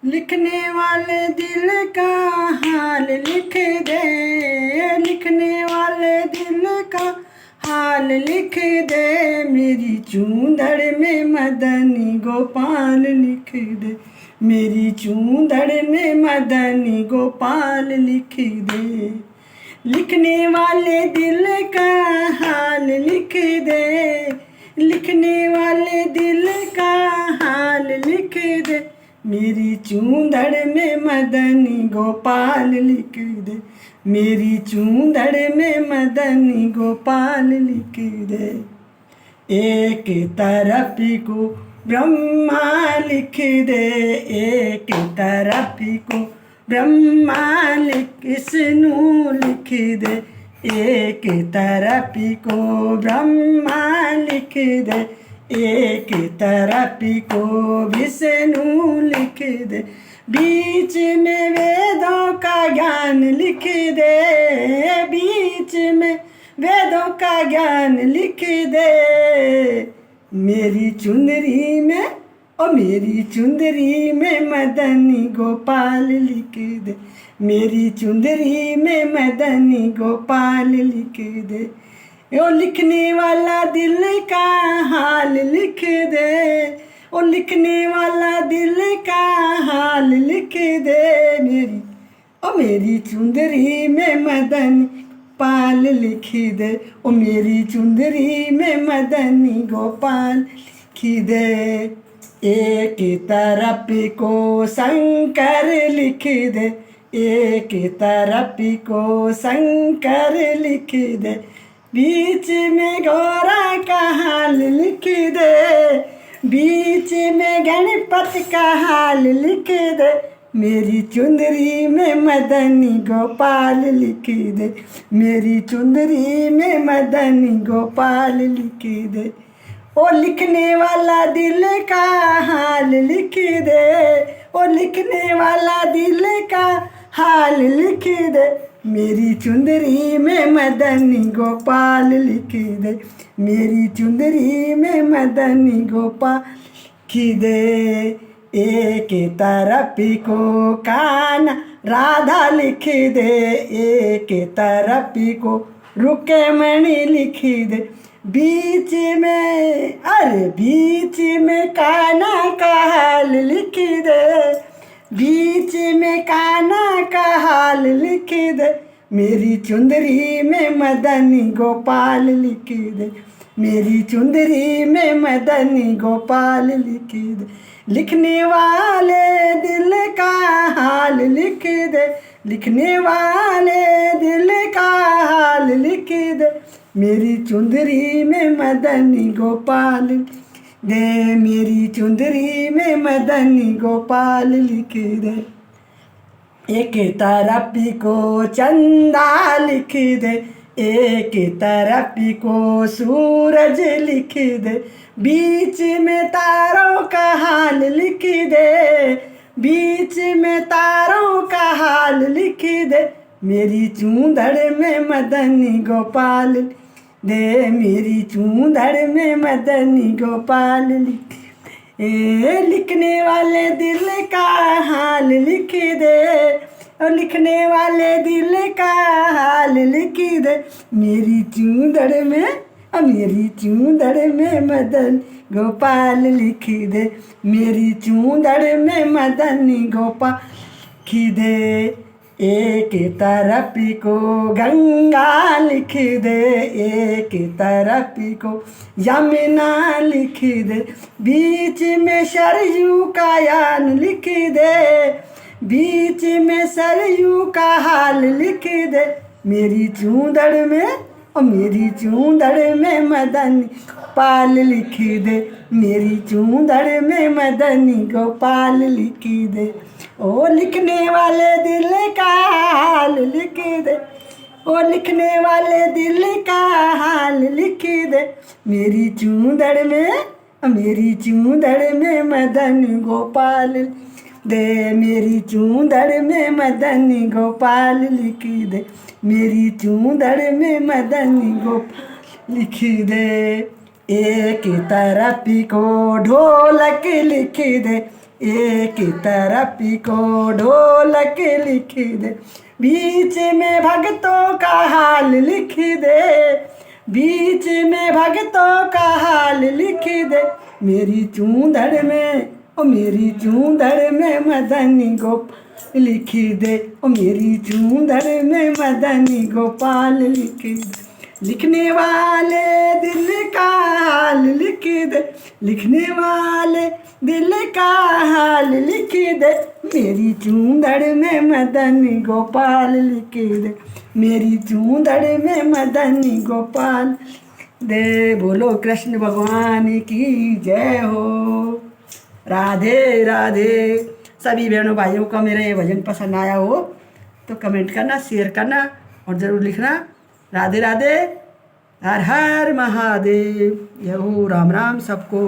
लिखने वाले दिल का हाल लिख दे, लिखने वाले दिल का हाल लिख दे, मेरी चूंदड़ में मदनी गोपाल लिख दे, मेरी चूंदड़ में मदनी गोपाल लिख दे। लिखने वाले दिल का हाल लिख दे, लिखने वाले दिल का हाल लिख दे, मेरी चूंदड़ में मदनी गोपाल लिख दे, मेरी चूंदड़ में मदनी गोपाल लिख दे। एक तरफ को ब्रह्मा लिख दे, एक तरफ को ब्रह्मा विष्णु लिख दे, एक तरफ को ब्रह्मा लिख दे, एक तरफ को विष्णु लिख दे, बीच में वेदों का ज्ञान लिख दे, बीच में वेदों का ज्ञान लिख दे, मेरी चुंदरी में और मेरी चुंदरी में मदनी गोपाल लिख दे, मेरी चुंदरी में मदनी गोपाल लिख दे। ओ लिखने वाला दिल का हाल लिख दे, ओ लिखने वाला दिल का हाल लिख दे, मेरी ओ मेरी चुंदरी में मदनी गोपाल लिख दे, ओ मेरी चुंदरी में मदनी गोपाल लिख दे। एक तरफ को शंकर लिख दे, एक तरफ को शंकर लिख दे, बीच में गौरा का हाल लिख दे, बीच में गणपति का हाल लिख दे, मेरी चुंदरी में मदनी गोपाल लिख दे, मेरी चुंदरी में मदनी गोपाल लिख दे। ओ लिखने वाला दिल का हाल लिख दे, ओ लिखने वाला दिल का हाल लिख दे, मेरी चुंदरी में मदनी गोपाल लिख दे, मेरी चुंदरी में मदनी गोपाल लिख दे। एक तरफ को कान्हा राधा लिख दे, एक तरफ को रुक्मणी लिख दे, बीच में अरे बीच में कान्हा का हाल लिख दे, बीच में कान्हा का हाल लिख दे, मेरी चुंदरी में मदनी गोपाल लिख दे, मेरी चुंदरी में मदनी गोपाल लिख दे। लिखने वाले दिल का हाल लिख दे, लिखने वाले दिल का हाल लिख दे, मेरी चुंदरी में मदनी गोपाल दे, मेरी चुंदरी में मदनी गोपाल लिख दे। एक तरफ को चंदा लिख दे, एक तरफ को सूरज लिख दे, बीच में तारों का हाल लिख दे, बीच में तारों का हाल लिख दे, मेरी चूंदड़ में मदनी गोपाल दे, मेरी चूंदड़ में मदनी गोपाल लिख दे। लिखने वाले दिल का हाल लिख दे, और लिखने वाले दिल का हाल लिख दे, मेरी चूंदड़ में और मेरी चूंदड़ में मदन गोपाल लिख दे, मेरी चूंदड़ में मदनी गोपाल लिख दे। एक तरफ को गंगा लिख दे, एक तरफ को यमुना लिख दे, बीच में सरयू का यान लिख दे, बीच में सरयू का हाल लिख दे, मेरी चूंदड़ में और मेरी चूंदड़ में मदनी गोपाल लिख दे, मेरी चूंदड़ में मदनी गोपाल लिख दे। ओ लिखने वाले दिल का हाल लिख दे, ओ लिखने वाले दिल का हाल लिख दे, मेरी चूंदड़ में मेरी चूंदड़ में मदनी गोपाल दे, मेरी चूंदड़ में मदनी गोपाल लिख दे, मेरी चूंदड़ में मदनी गोपाल लिख दे। एक तरफ को ढोलक लिख दे, एक तरफ को ढोलक लिख दे, बीच में भक्तों का हाल लिख दे, बीच में भक्तों का हाल लिख दे, मेरी चूंदड़ में ओ मेरी चूंदड़ में मदनी गोपाल लिख दे, ओ मेरी चूंदड़ में मदनी गोपाल लिख दे, लिखने वाले दिल का हाल लिख दे, लिखने वाले दिल का हाल लिख दे, मेरी चूंदड़ में मदनी गोपाल लिख दे, मेरी चूंदड़ में मदनी गोपाल दे। बोलो कृष्ण भगवान की जय हो। राधे राधे। सभी बहनों भाइयों को मेरा ये भजन पसंद आया हो तो कमेंट करना, शेयर करना और ज़रूर लिखना। राधे राधे। हर हर महादेव। जय हो। राम राम सबको।